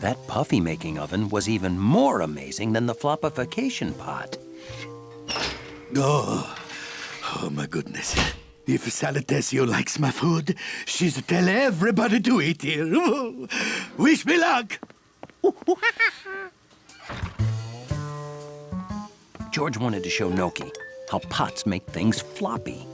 That puffy-making oven was even more amazing than the floppification pot. Oh my goodness. If Salatesio likes my food, she's tell everybody to eat here. Wish me luck. George wanted to show Gnocchi how pots make things floppy.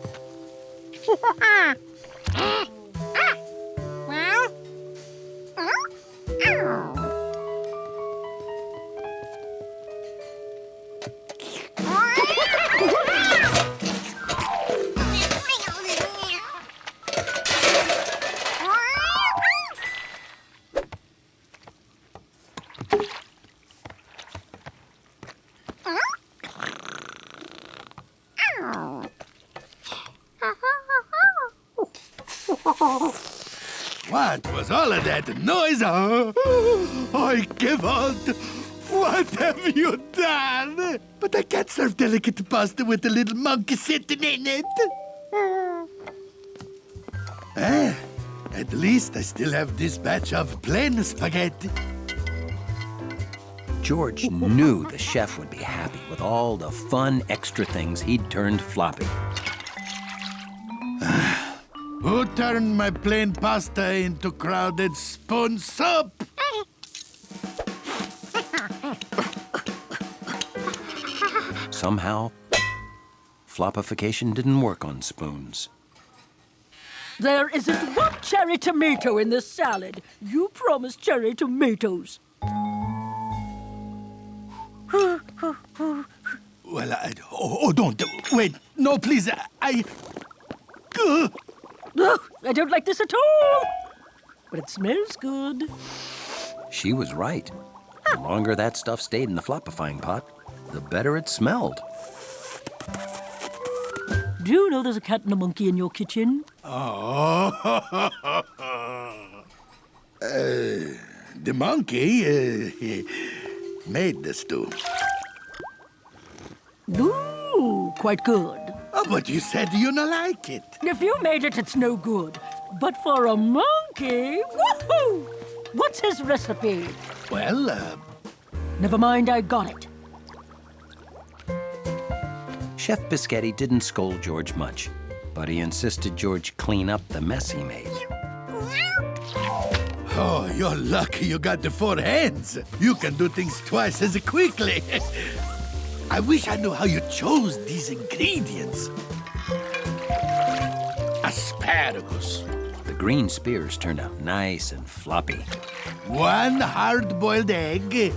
What was all of that noise? I give out. What have you done? But I can't serve delicate pasta with a little monkey sitting in it. At least I still have this batch of plain spaghetti. George knew the chef would be happy with all the fun extra things he'd turned floppy. Who turned my plain pasta into crowded spoon soup? Somehow, floppification didn't work on spoons. There isn't one cherry tomato in this salad. You promised cherry tomatoes. Well, don't. Wait, no, please, I... Ugh, I don't like this at all. But it smells good. She was right. The longer that stuff stayed in the floppifying pot, the better it smelled. Do you know there's a cat and a monkey in your kitchen? The monkey made the stew. Ooh, quite good. Oh, but you said you don't like it. If you made it, it's no good. But for a monkey, woohoo! What's his recipe? Well, Never mind, I got it. Chef Pisghetti didn't scold George much, but he insisted George clean up the mess he made. oh, you're lucky you got the 4 hands. You can do things twice as quickly. I wish I knew how you chose these ingredients. Asparagus. The green spears turned out nice and floppy. 1 hard-boiled egg.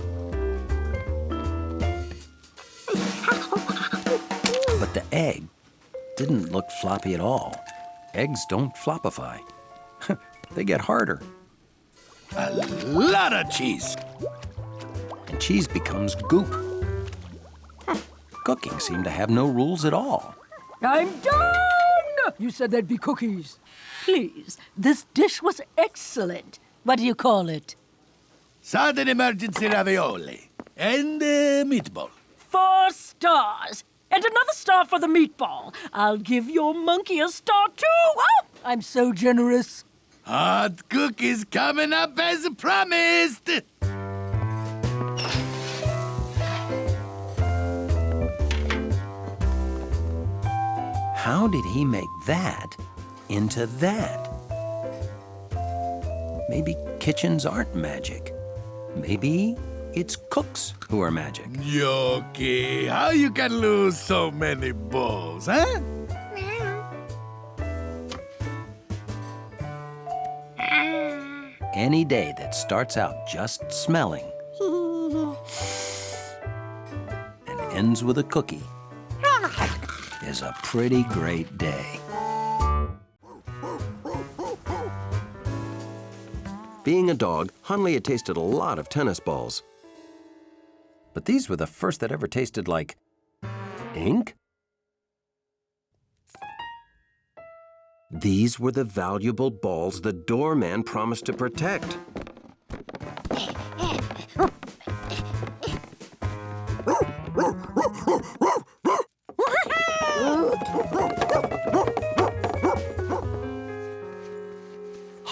But the egg didn't look floppy at all. Eggs don't floppify. They get harder. A lot of cheese. And cheese becomes goop. Cooking seemed to have no rules at all. I'm done! You said there'd be cookies. Please, this dish was excellent. What do you call it? Sudden emergency ravioli. And meatball. 4 stars. And another star for the meatball. I'll give your monkey a star, too. Oh, I'm so generous. Hot cookies coming up as promised. How did he make that into that? Maybe kitchens aren't magic. Maybe it's cooks who are magic. Gnocchi, how you can lose so many balls, huh? Any day that starts out just smelling and ends with a cookie is a pretty great day. Being a dog, Hunley had tasted a lot of tennis balls. But these were the first that ever tasted like ink. These were the valuable balls the doorman promised to protect.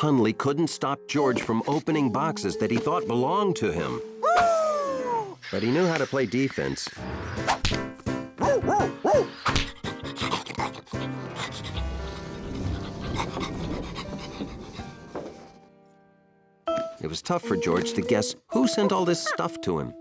Hundley couldn't stop George from opening boxes that he thought belonged to him. But he knew how to play defense. It was tough for George to guess who sent all this stuff to him.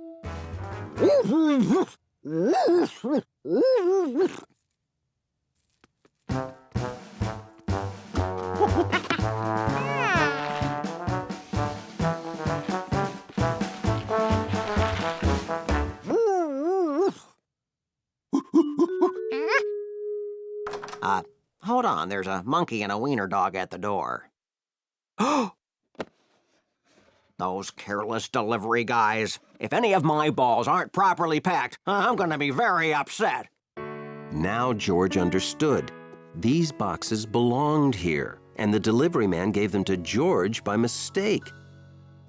Hold on, there's a monkey and a wiener dog at the door. Those careless delivery guys. If any of my balls aren't properly packed, I'm gonna be very upset. Now George understood. These boxes belonged here, and the delivery man gave them to George by mistake.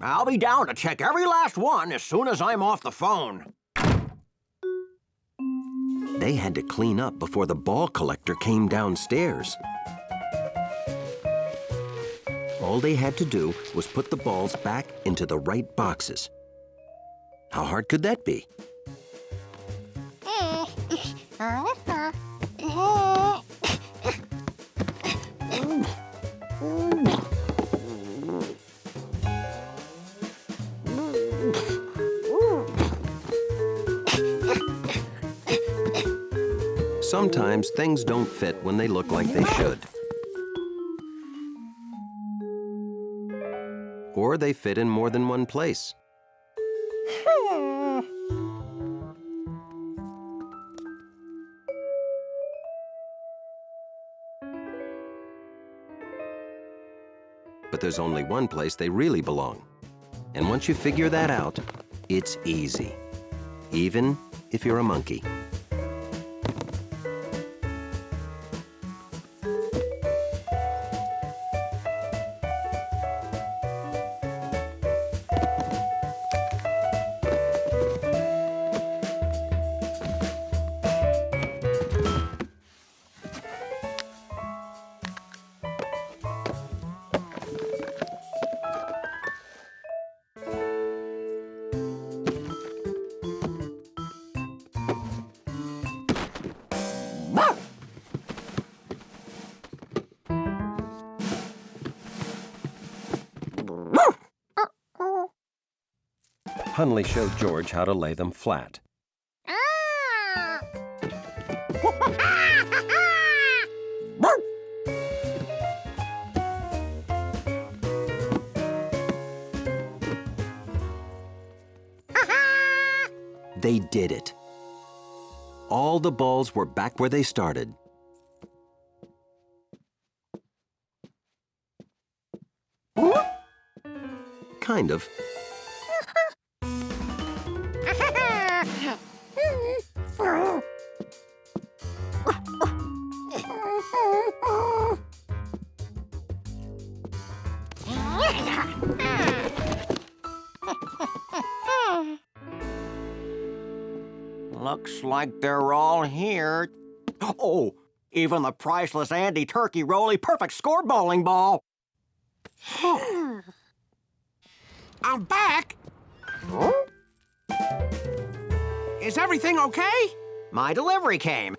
I'll be down to check every last one as soon as I'm off the phone. They had to clean up before the ball collector came downstairs. All they had to do was put the balls back into the right boxes. How hard could that be? Sometimes things don't fit when they look like they should. Or they fit in more than one place. But there's only one place they really belong. And once you figure that out, it's easy. Even if you're a monkey. Hundley showed George how to lay them flat. They did it. All the balls were back where they started. Kind of. Looks like they're all here. Oh, even the priceless Andy Turkey Roly Perfect Score bowling ball. I'm back. Is everything okay? My delivery came.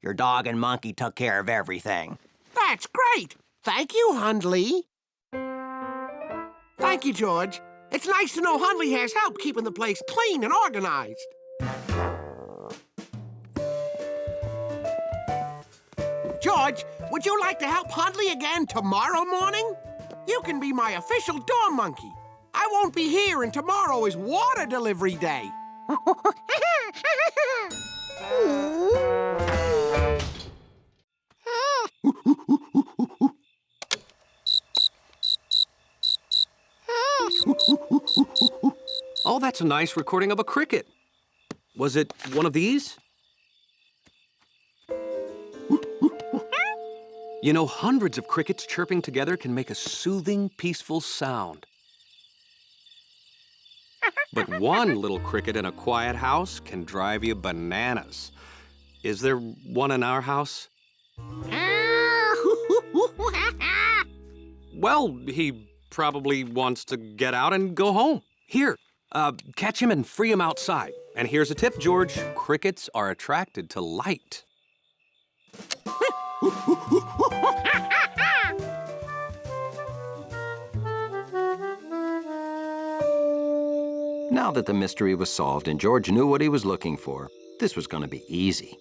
Your dog and monkey took care of everything. That's great. Thank you, Hundley. Thank you, George. It's nice to know Hundley has help keeping the place clean and organized. George, would you like to help Hundley again tomorrow morning? You can be my official door monkey. I won't be here, and tomorrow is water delivery day. Oh, that's a nice recording of a cricket. Was it one of these? You know, hundreds of crickets chirping together can make a soothing, peaceful sound. But one little cricket in a quiet house can drive you bananas. Is there one in our house? Well, he probably wants to get out and go home. Here, catch him and free him outside. And here's a tip, George. Crickets are attracted to light. Now that the mystery was solved and George knew what he was looking for, this was going to be easy.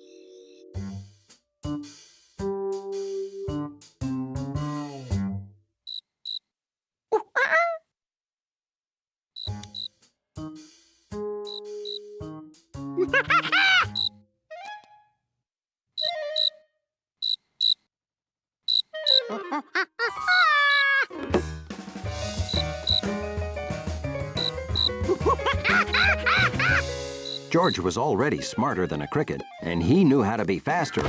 George was already smarter than a cricket, and he knew how to be faster.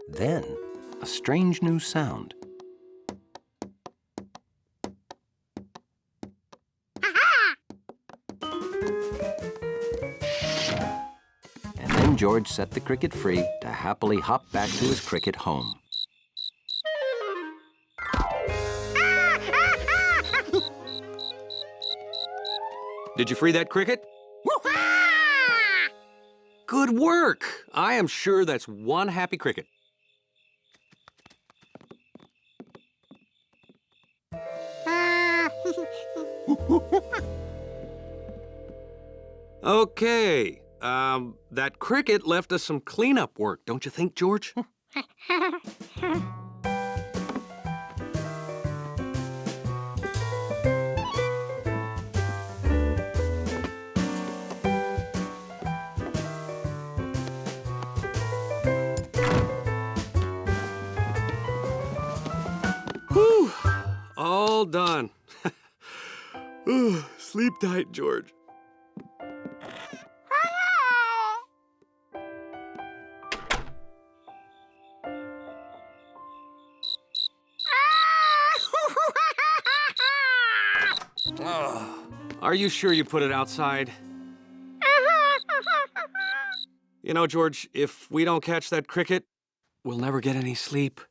Then, a strange new sound. And then George set the cricket free to happily hop back to his cricket home. Did you free that cricket? Good work! I am sure that's one happy cricket. Okay, that cricket left us some cleanup work, don't you think, George? Whew, all done. Ooh, sleep tight, George. Are you sure you put it outside? You know, George, if we don't catch that cricket, we'll never get any sleep.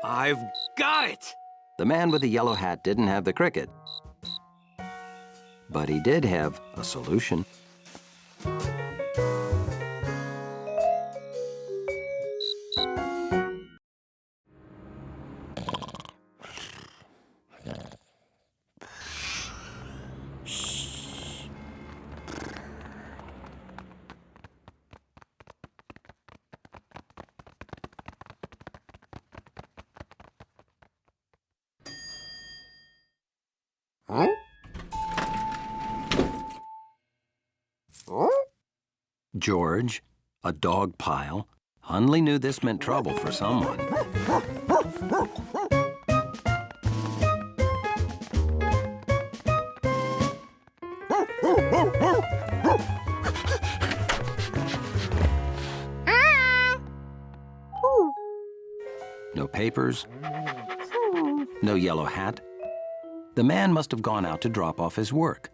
I've got it! The man with the yellow hat didn't have the cricket, but he did have a solution. George, a dog pile. Hundley knew this meant trouble for someone. slippers, no yellow hat. The man must have gone out to drop off his work.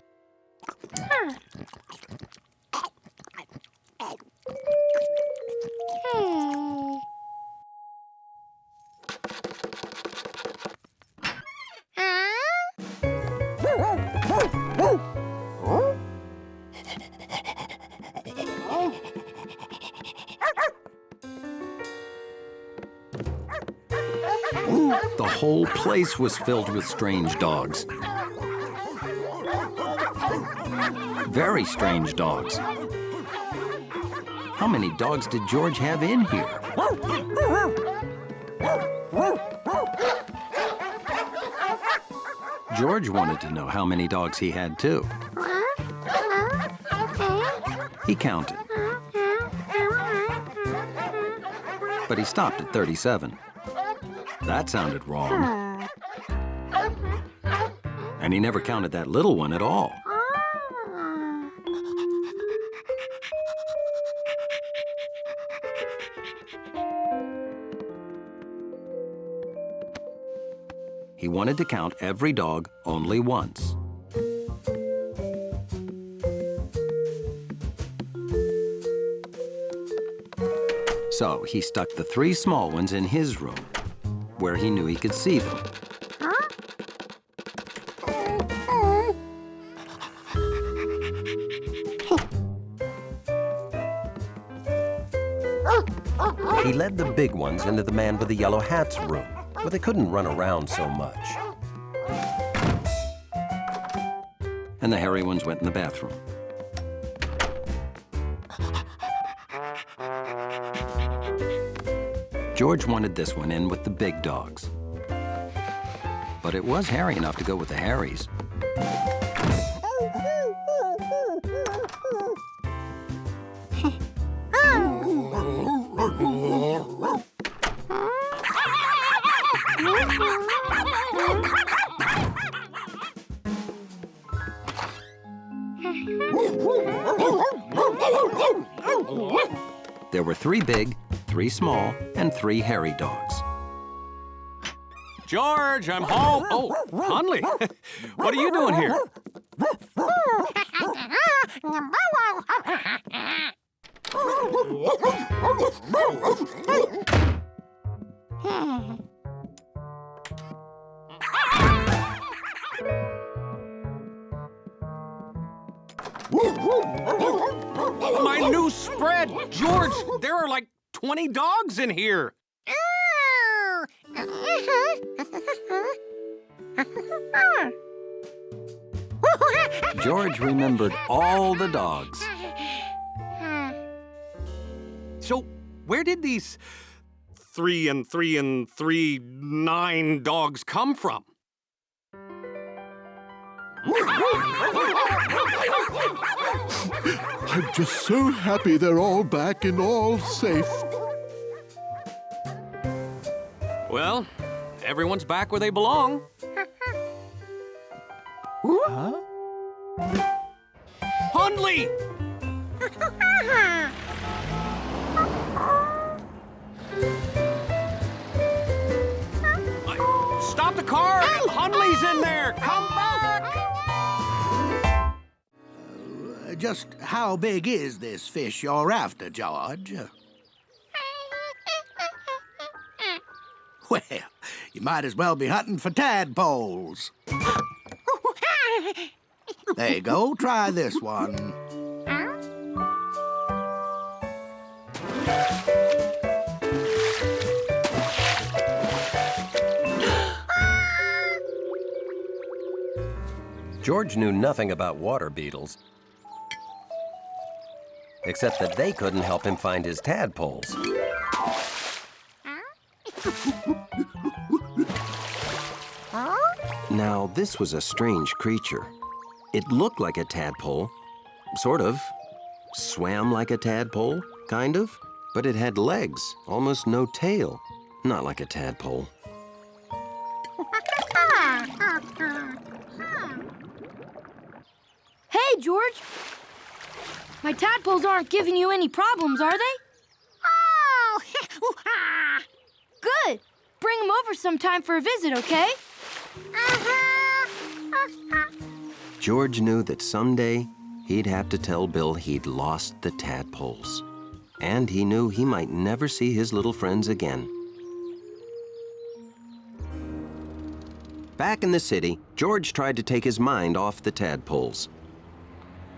The whole place was filled with strange dogs. Very strange dogs. How many dogs did George have in here? George wanted to know how many dogs he had, too. He counted. But he stopped at 37. That sounded wrong. And he never counted that little one at all. He wanted to count every dog only once. So he stuck the 3 small ones in his room, where he knew he could see them. He led the big ones into the man with the yellow hat's room, where they couldn't run around so much. And the hairy ones went in the bathroom. George wanted this one in with the big dogs. But it was hairy enough to go with the Harrys. There were 3 big, 3 small, and 3 hairy dogs. George, I'm home. Oh, Hundley, what are you doing here? My new spread! George, there are like 20 dogs in here. George remembered all the dogs. So, where did these 3 and 3 and 3, 9 dogs come from? I'm just so happy they're all back and all safe. Well, everyone's back where they belong. Huh? Hundley! Stop the car! Hundley's in there! Come back! Just how big is this fish you're after, George? Well, you might as well be hunting for tadpoles. There you go, try this one. George knew nothing about water beetles, except that they couldn't help him find his tadpoles. Now, this was a strange creature. It looked like a tadpole, sort of. Swam like a tadpole, kind of. But it had legs, almost no tail. Not like a tadpole. Hey, George. My tadpoles aren't giving you any problems, are they? Oh! Good. bring him over sometime for a visit, okay? George knew that someday he'd have to tell Bill he'd lost the tadpoles. And he knew he might never see his little friends again. Back in the city, George tried to take his mind off the tadpoles.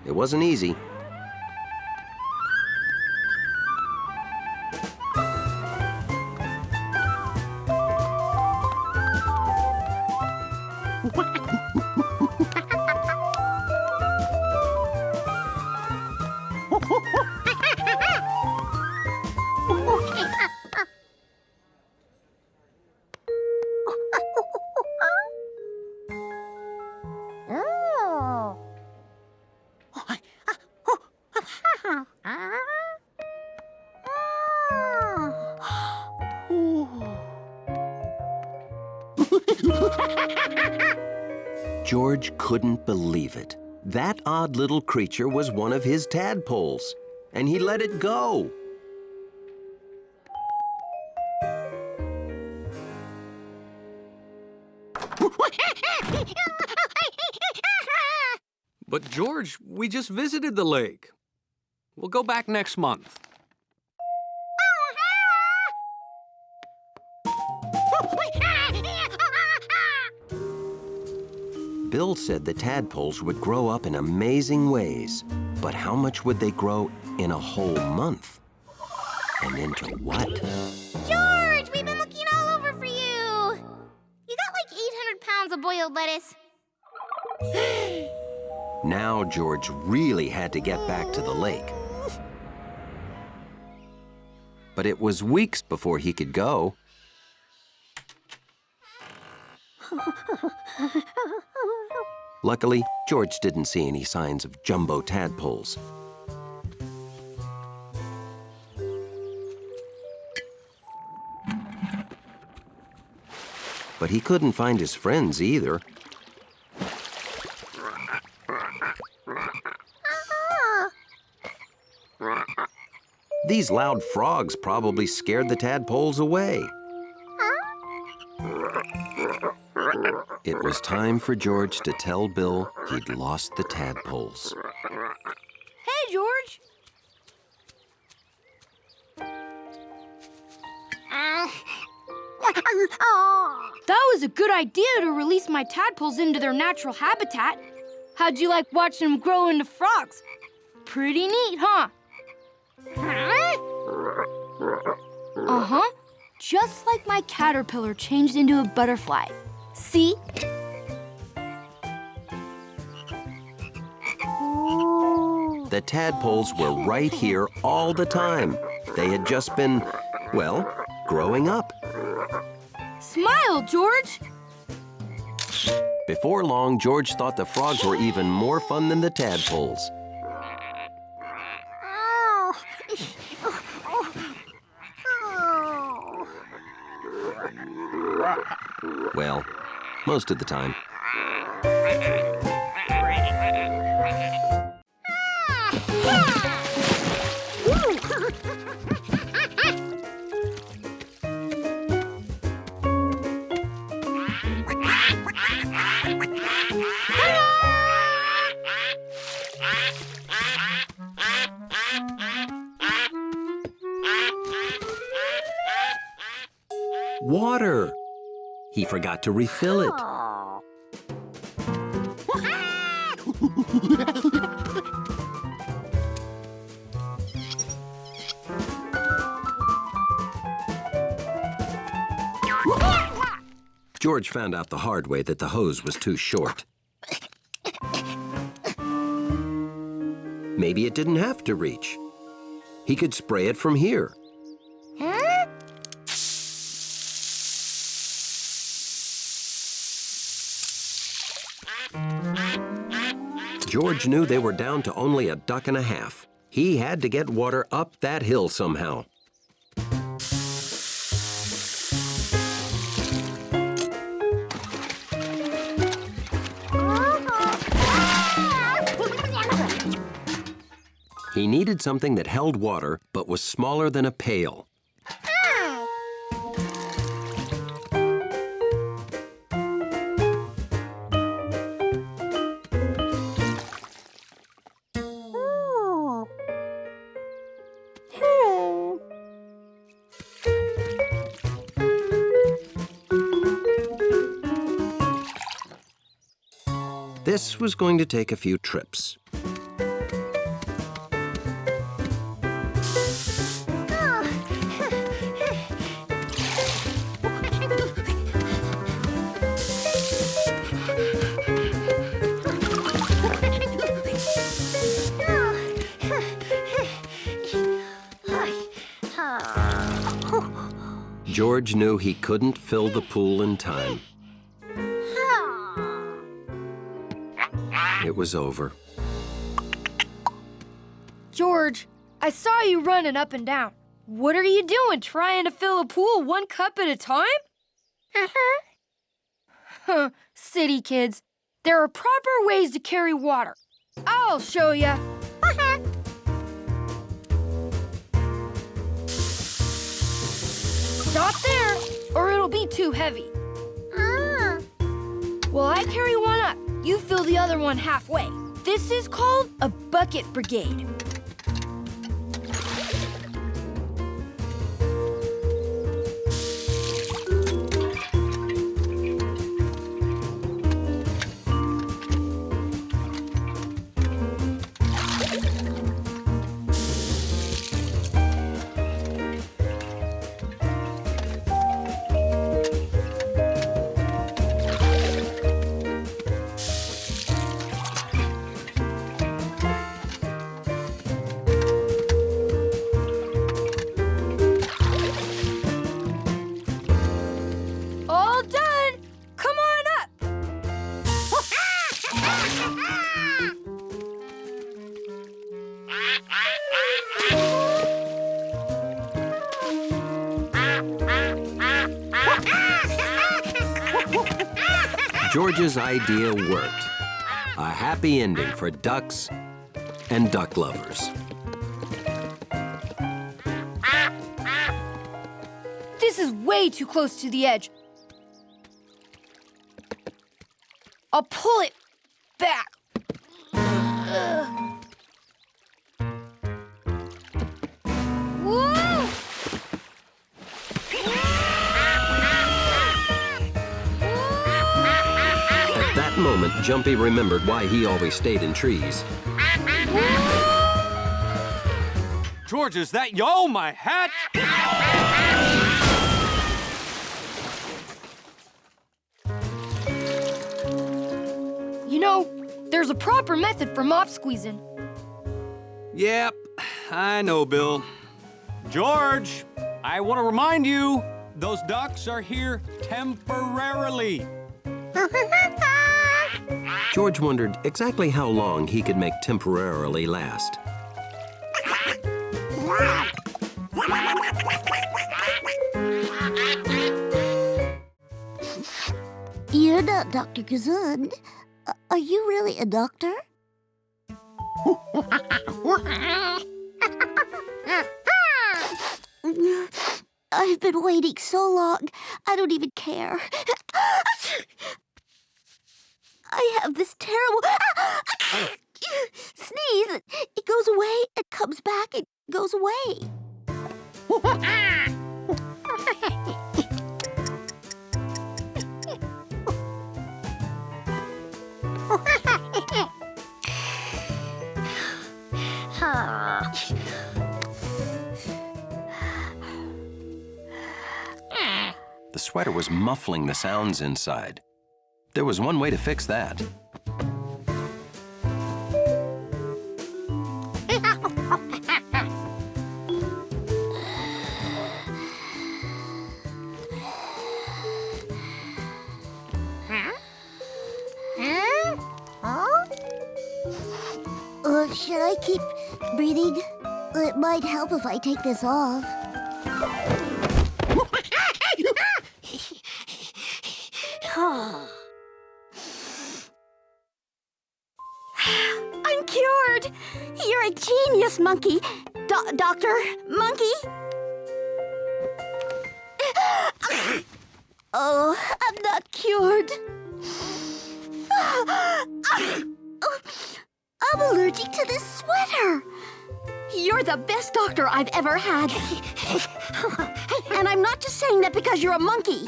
It wasn't easy. George couldn't believe it. That odd little creature was one of his tadpoles, and he let it go. But George, we just visited the lake. We'll go back next month. Bill said the tadpoles would grow up in amazing ways, but how much would they grow in a whole month? And into what? George, we've been looking all over for you. You got like 800 pounds of boiled lettuce. Now George really had to get back to the lake. But it was weeks before he could go. Luckily, George didn't see any signs of jumbo tadpoles. But he couldn't find his friends either. These loud frogs probably scared the tadpoles away. It was time for George to tell Bill he'd lost the tadpoles. Hey, George. That was a good idea to release my tadpoles into their natural habitat. How'd you like watching them grow into frogs? Pretty neat, huh? Uh-huh. Just like my caterpillar changed into a butterfly. See? The tadpoles were right here all the time. They had just been, well, growing up. Smile, George! Before long, George thought the frogs were even more fun than the tadpoles. Well, most of the time. Water! He forgot to refill it. George found out the hard way that the hose was too short. Maybe it didn't have to reach. He could spray it from here. George knew they were down to only a duck and a half. He had to get water up that hill somehow. He needed something that held water but was smaller than a pail. This was going to take a few trips. George knew he couldn't fill the pool in time. It was over. George, I saw you running up and down. What are you doing, trying to fill a pool one cup at a time? Huh, city kids. There are proper ways to carry water. I'll show ya. Stop there, or it'll be too heavy. Well, I carry one up. You fill the other one halfway. This is called a bucket brigade. George's idea worked. A happy ending for ducks and duck lovers. This is way too close to the edge. I'll pull it back. Whoa! At that moment, Jumpy remembered why he always stayed in trees. George, is that yo? Oh, my hat? You know, there's a proper method for mop squeezing. Yep, I know, Bill. George, I want to remind you, those ducks are here temporarily. George wondered exactly how long he could make temporarily last. You're not Dr. Kazun. Are you really a doctor? I've been waiting so long, I don't even care. I have this terrible sneeze. It goes away and comes back and goes away. The sweater was muffling the sounds inside. There was one way to fix that. Should I keep breathing? It might help if I take this off. I'm cured! You're a genius, Monkey. Doctor Monkey? Oh, I'm not cured. I'm allergic to this sweater. You're the best doctor I've ever had. And I'm not just saying that because you're a monkey.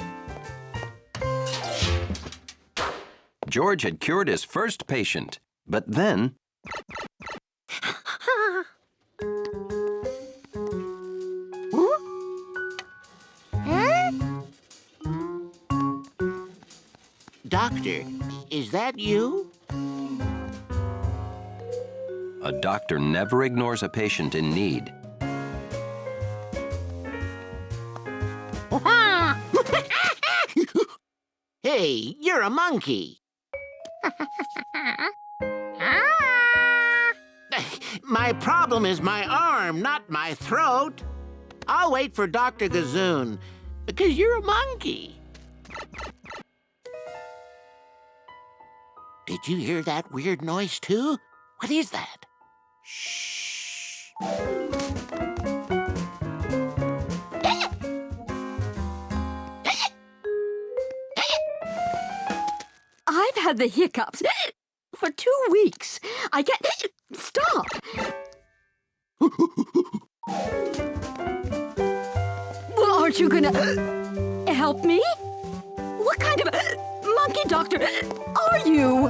George had cured his first patient, but then... Doctor, is that you? A doctor never ignores a patient in need. Hey, you're a monkey. My problem is my arm, not my throat. I'll wait for Dr. Gazoon, because you're a monkey. Did you hear that weird noise, too? What is that? Shh. I've had the hiccups for 2 weeks. I can't... Stop! Well, aren't you gonna help me? What kind of monkey doctor are you?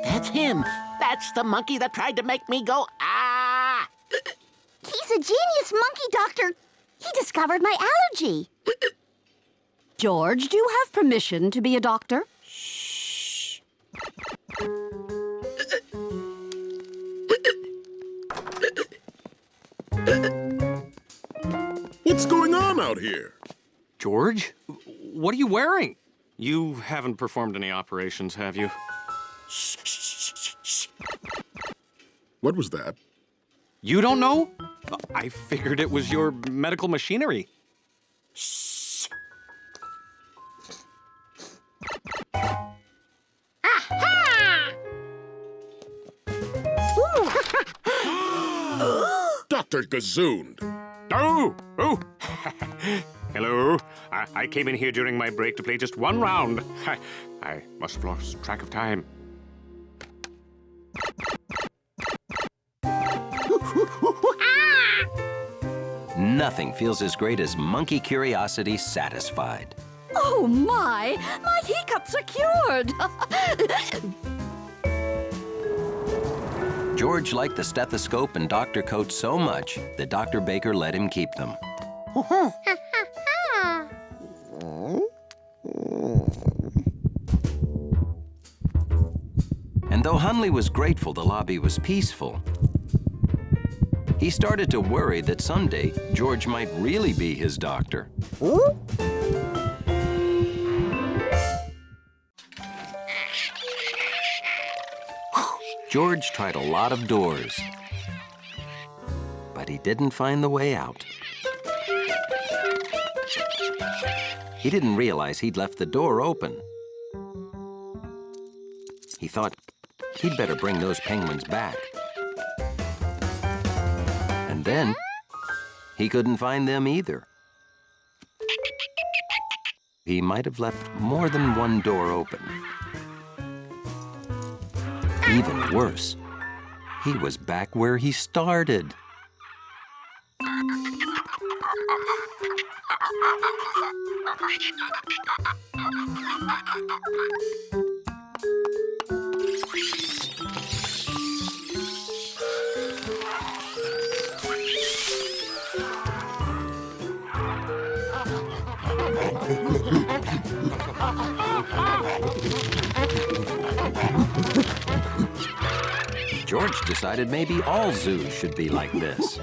That's him. That's the monkey that tried to make me go, ah! He's a genius monkey doctor. He discovered my allergy. George, do you have permission to be a doctor? Shh. What's going on out here? George, what are you wearing? You haven't performed any operations, have you? What was that? You don't know? I figured it was your medical machinery. Dr. Gazoon. Oh! Hello. I came in here during my break to play just one round. I must have lost track of time. Nothing feels as great as monkey curiosity satisfied. Oh, my hiccups are cured. George liked the stethoscope and doctor coat so much that Dr. Baker let him keep them. And though Hunley was grateful the lobby was peaceful, he started to worry that someday George might really be his doctor. George tried a lot of doors, but he didn't find the way out. He didn't realize he'd left the door open. He thought he'd better bring those penguins back. And then he couldn't find them either. He might have left more than one door open. Even worse, he was back where he started. George decided maybe all zoos should be like this.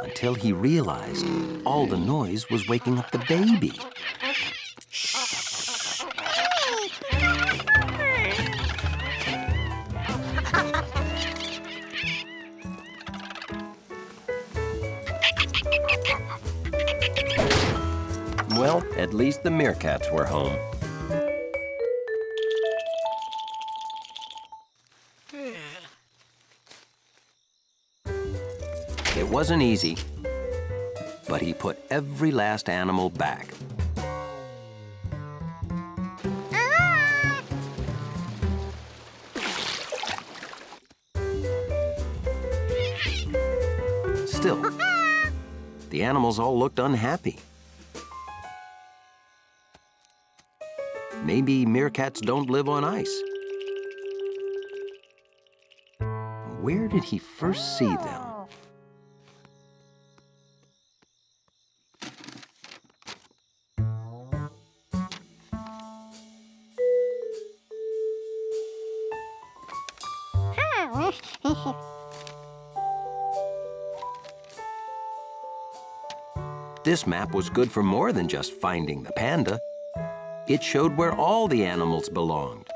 Until he realized all the noise was waking up the baby. Well, at least the meerkats were home. It wasn't easy, but he put every last animal back. Still, the animals all looked unhappy. Maybe meerkats don't live on ice. Where did he first see them? This map was good for more than just finding the panda. It showed where all the animals belonged.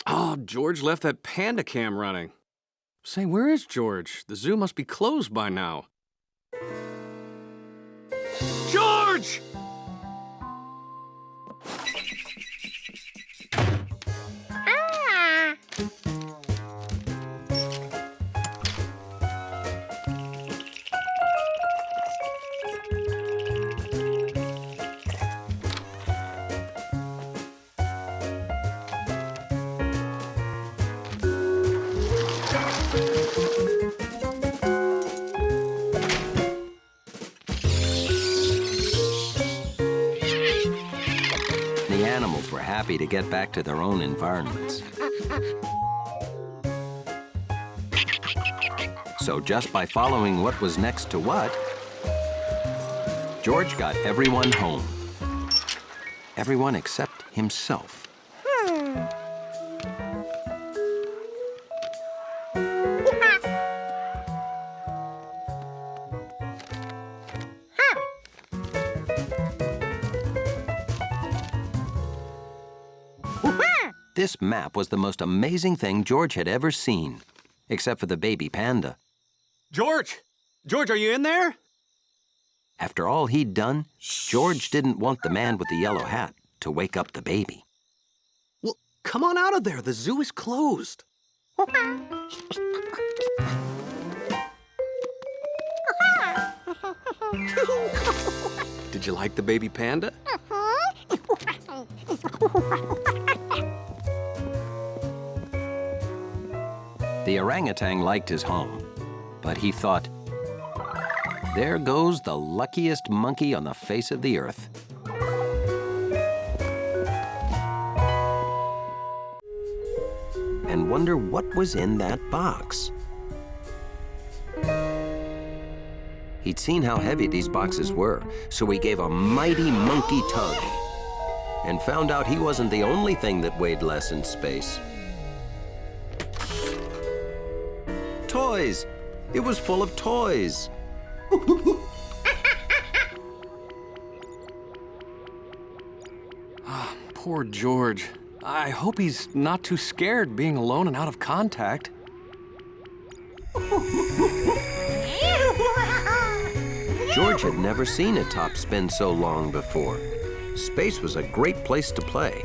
Oh, George left that panda cam running. Say, where is George? The zoo must be closed by now. George! The animals were happy to get back to their own environments. So just by following what was next to what, George got everyone home. Everyone except himself. This map was the most amazing thing George had ever seen, except for the baby panda. George! George, are you in there? After all he'd done, George didn't want the man with the yellow hat to wake up the baby. Well, come on out of there. The zoo is closed. Did you like the baby panda? The orangutan liked his home, but he thought, there goes the luckiest monkey on the face of the earth. And wonder what was in that box. He'd seen how heavy these boxes were, so he gave a mighty monkey tug and found out he wasn't the only thing that weighed less in space. Toys! It was full of toys. Poor George. I hope he's not too scared being alone and out of contact. George had never seen a top spin so long before. Space was a great place to play.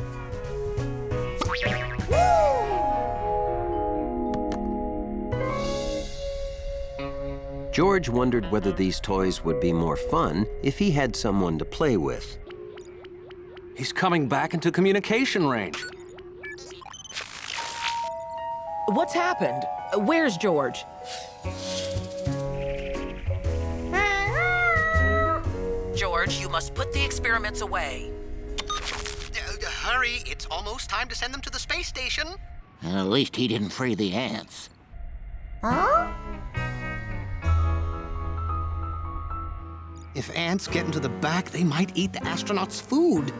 George wondered whether these toys would be more fun if he had someone to play with. He's coming back into communication range. What's happened? Where's George? George, you must put the experiments away. Hurry, it's almost time to send them to the space station. At least he didn't free the ants. Huh? If ants get into the back, they might eat the astronauts' food.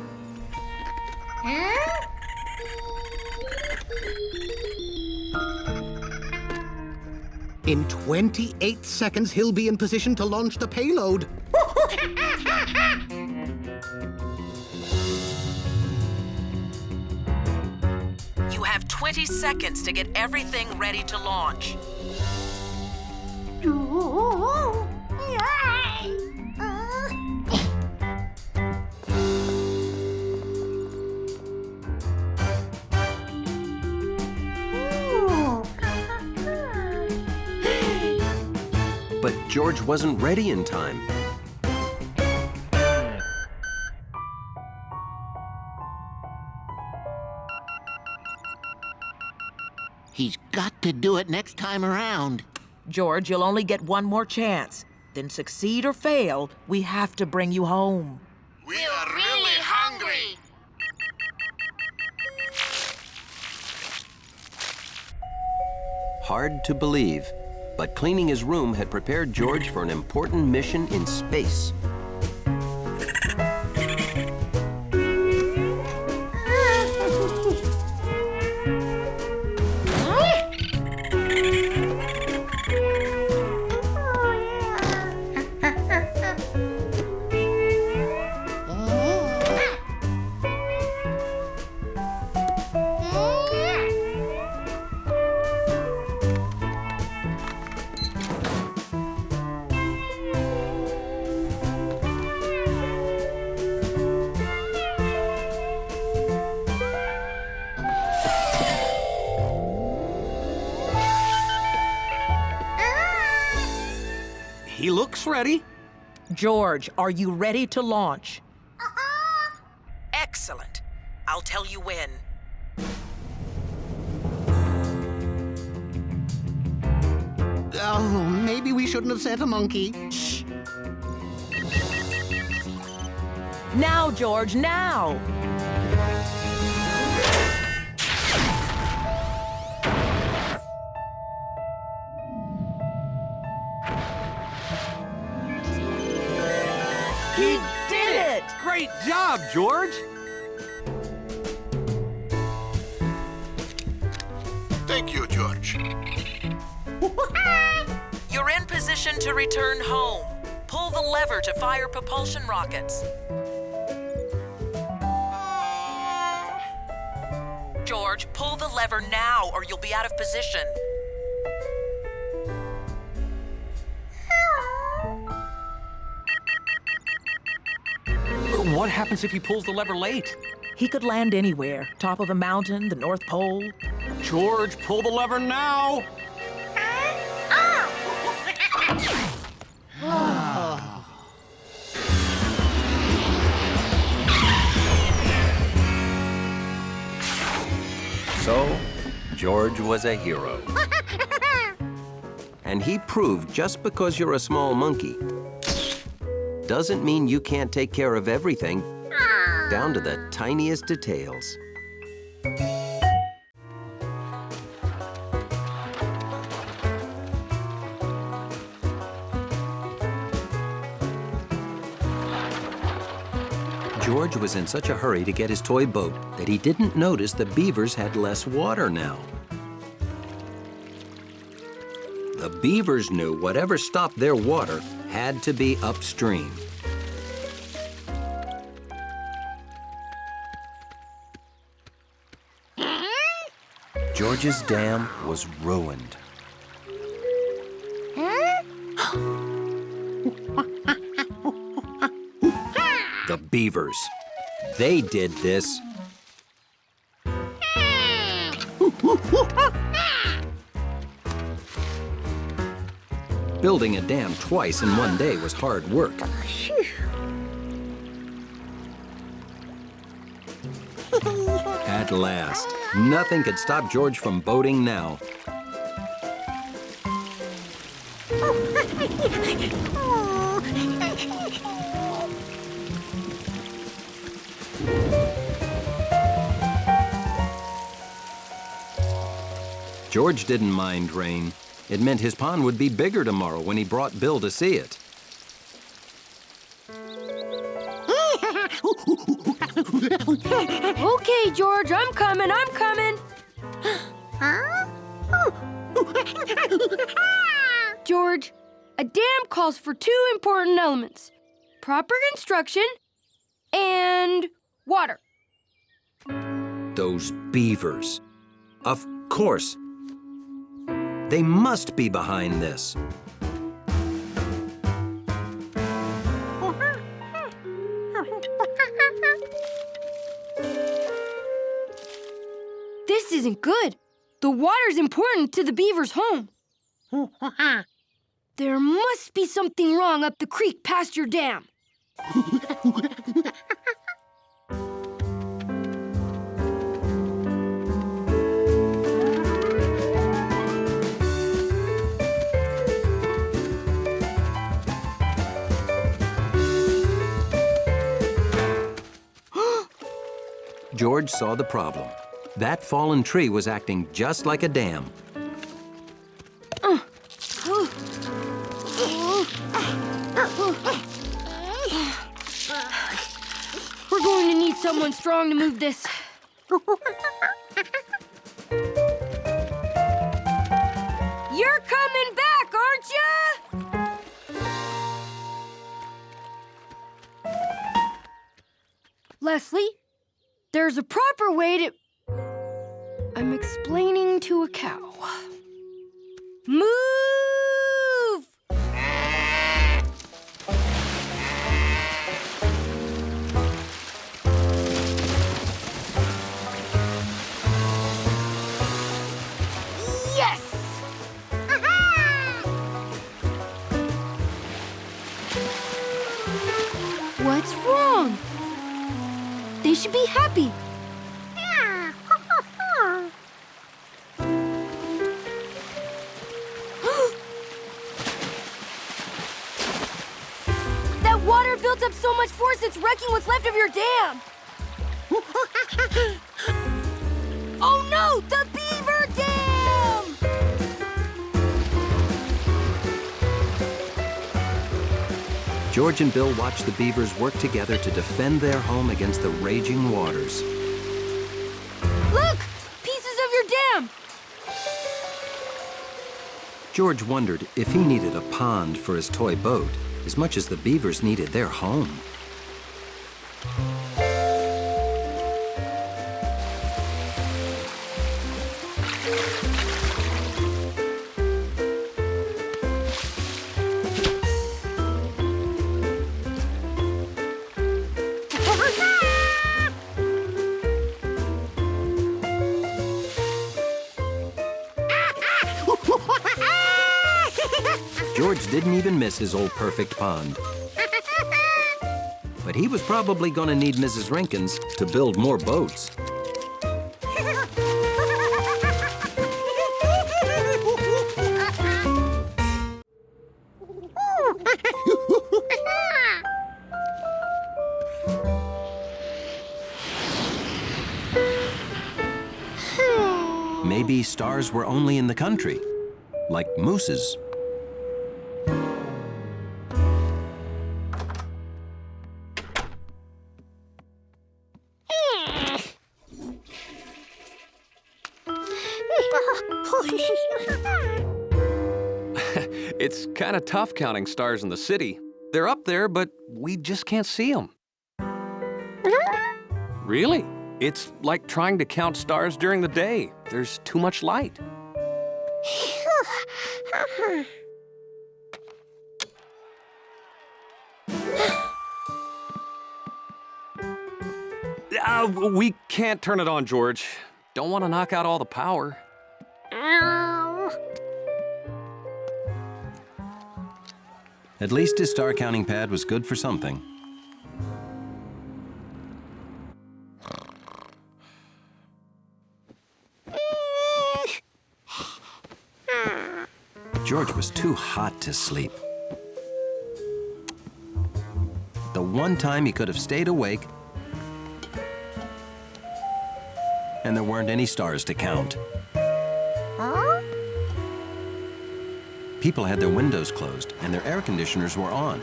Huh? In 28 seconds, he'll be in position to launch the payload. You have 20 seconds to get everything ready to launch. But George wasn't ready in time. He's got to do it next time around. George, you'll only get one more chance. Then succeed or fail, we have to bring you home. We are really hungry. Hard to believe, but cleaning his room had prepared George for an important mission in space. He looks ready. George, are you ready to launch? Excellent. I'll tell you when. Oh, maybe we shouldn't have sent a monkey. Shh. Now, George, now! He did it! Great job, George! Thank you, George. You're in position to return home. Pull the lever to fire propulsion rockets. George, pull the lever now or you'll be out of position. What happens if he pulls the lever late? He could land anywhere. Top of a mountain, the North Pole. George, pull the lever now! So, George was a hero. And he proved just because you're a small monkey doesn't mean you can't take care of everything, down to the tiniest details. George was in such a hurry to get his toy boat that he didn't notice the beavers had less water now. The beavers knew whatever stopped their water had to be upstream. George's dam was ruined. The beavers. They did this. Building a dam twice in one day was hard work. At last, nothing could stop George from boating now. George didn't mind rain. It meant his pond would be bigger tomorrow when he brought Bill to see it. Okay, George, I'm coming. George, a dam calls for two important elements: proper construction and water. Those beavers. Of course. They must be behind this. This isn't good. The water's important to the beaver's home. There must be something wrong up the creek past your dam. George saw the problem. That fallen tree was acting just like a dam. We're going to need someone strong to move this. You're coming back, aren't you? Leslie, there's a proper way to... I'm explaining to a cow. Move! Yes! What's wrong? They should be happy. That water built up so much force it's wrecking what's left of your dam. Oh no, the beaver dam! George and Bill watched the beavers work together to defend their home against the raging waters. Look! Pieces of your dam! George wondered if he needed a pond for his toy boat as much as the beavers needed their home. George didn't even miss his old perfect pond. But he was probably going to need Mrs. Rinkins to build more boats. Maybe stars were only in the country, like mooses. It's kind of tough counting stars in the city. They're up there, but we just can't see them. Really? It's like trying to count stars during the day. There's too much light. We can't turn it on, George. Don't want to knock out all the power. At least his star counting pad was good for something. George was too hot to sleep. The one time he could have stayed awake, and there weren't any stars to count. People had their windows closed and their air conditioners were on.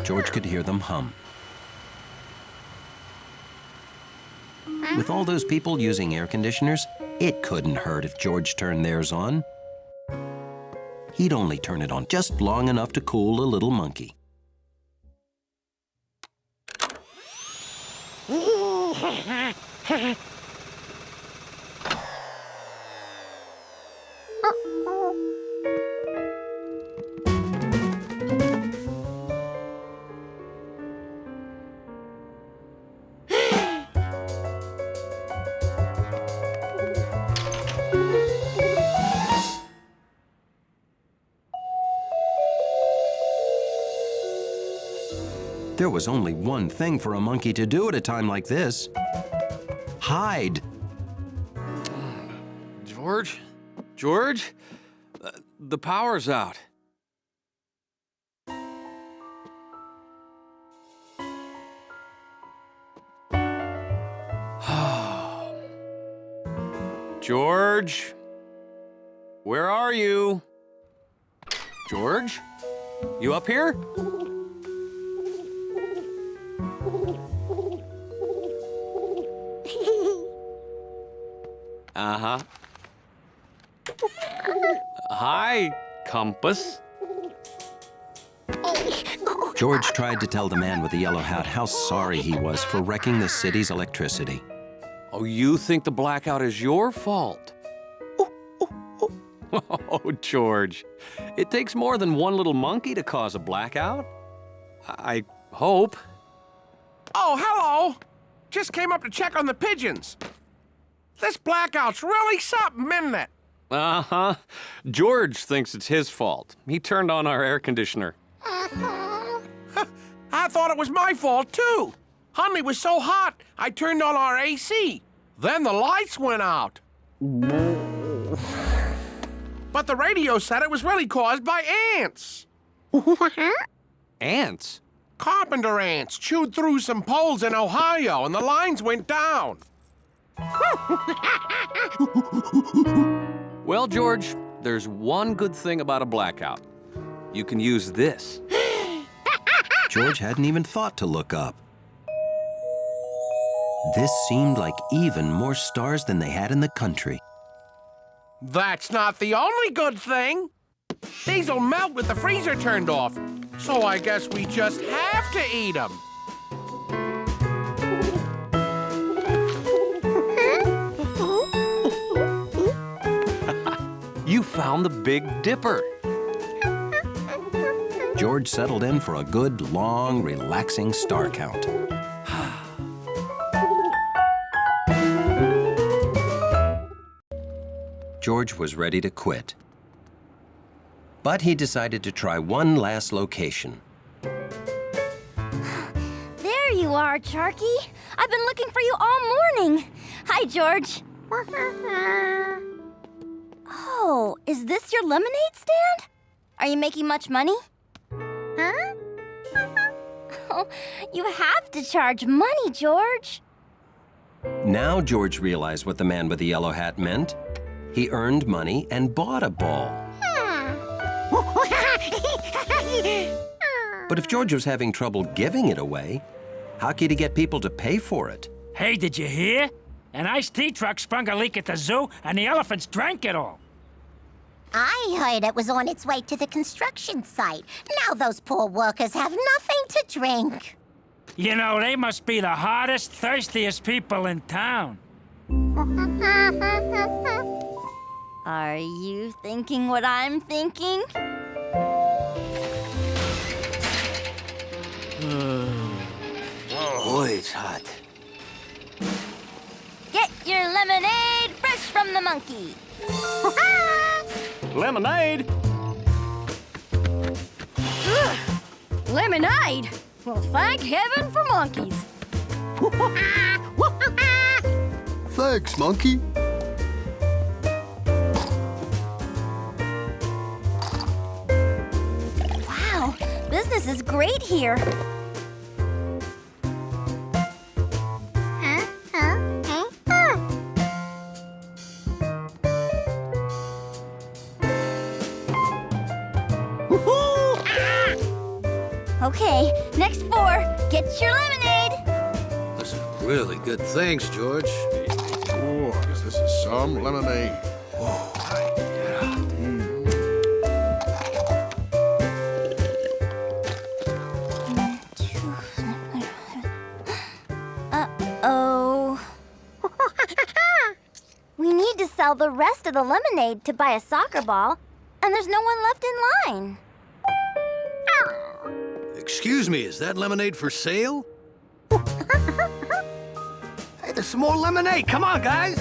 George could hear them hum. With all those people using air conditioners, it couldn't hurt if George turned theirs on. He'd only turn it on just long enough to cool a little monkey. There was only one thing for a monkey to do at a time like this. Hide. George? George? The power's out. George? Where are you? George? You up here? Uh-huh. Hi, Compass. George tried to tell the man with the yellow hat how sorry he was for wrecking the city's electricity. Oh, you think the blackout is your fault? Oh, George. It takes more than one little monkey to cause a blackout. I hope. Oh, hello. Just came up to check on the pigeons. This blackout's really something, isn't it? Uh-huh. George thinks it's his fault. He turned on our air conditioner. I thought it was my fault, too. Honey was so hot, I turned on our AC. Then the lights went out. But the radio said it was really caused by ants. Ants? Carpenter ants chewed through some poles in Ohio, and the lines went down. Well, George, there's one good thing about a blackout. You can use this. George hadn't even thought to look up. This seemed like even more stars than they had in the country. That's not the only good thing. These'll melt with the freezer turned off, so I guess we just have to eat them. You found the Big Dipper. George settled in for a good, long, relaxing star count. George was ready to quit. But he decided to try one last location. There you are, Charky. I've been looking for you all morning. Hi, George. Oh, is this your lemonade stand? Are you making much money? Huh? Oh, you have to charge money, George. Now George realized what the man with the yellow hat meant. He earned money and bought a ball. But if George was having trouble giving it away, how could he get people to pay for it? Hey, did you hear? An iced tea truck sprung a leak at the zoo, and the elephants drank it all. I heard it was on its way to the construction site. Now those poor workers have nothing to drink. You know, they must be the hottest, thirstiest people in town. Are you thinking what I'm thinking? Boy, it's hot. Get your lemonade fresh from the monkey. Lemonade? Lemonade? Well, thank heaven for monkeys. Thanks, monkey. Wow, business is great here. Okay, next 4. Get your lemonade. This is really good. Thanks, George. Oh, this is some lemonade. Uh-oh. We need to sell the rest of the lemonade to buy a soccer ball, and there's no one left in line. Excuse me, is that lemonade for sale? Hey, there's some more lemonade. Come on, guys.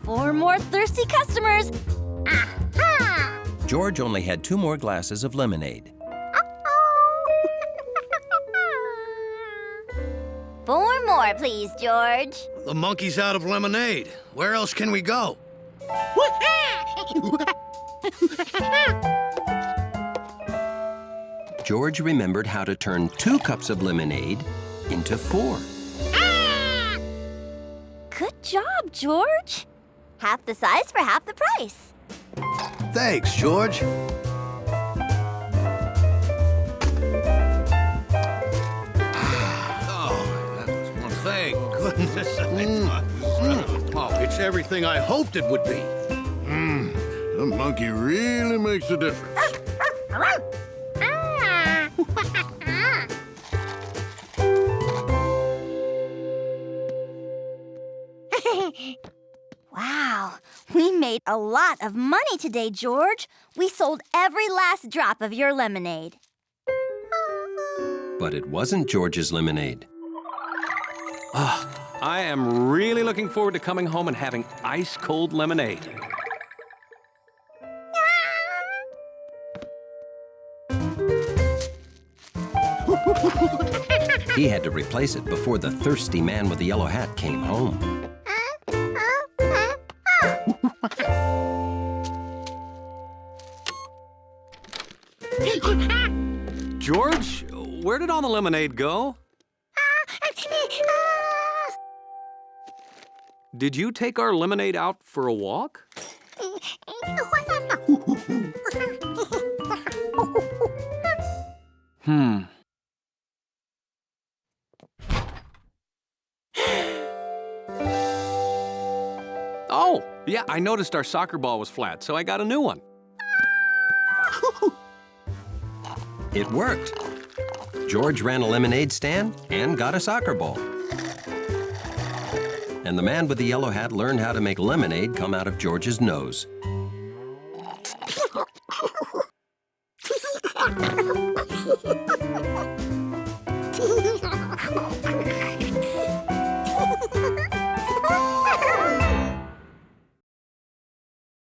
4 more thirsty customers. George only had 2 more glasses of lemonade. 4 more, please, George. The monkey's out of lemonade. Where else can we go? George remembered how to turn 2 cups of lemonade into 4. Good job, George. Half the size for half the price. Thanks, George. Thank goodness. Oh, it's everything I hoped it would be. The monkey really makes a difference. Wow, we made a lot of money today, George. We sold every last drop of your lemonade. But it wasn't George's lemonade. I am really looking forward to coming home and having ice-cold lemonade. He had to replace it before the thirsty man with the yellow hat came home. George, where did all the lemonade go? Did you take our lemonade out for a walk? Oh, yeah, I noticed our soccer ball was flat, so I got a new one. It worked. George ran a lemonade stand and got a soccer ball. And the man with the yellow hat learned how to make lemonade come out of George's nose.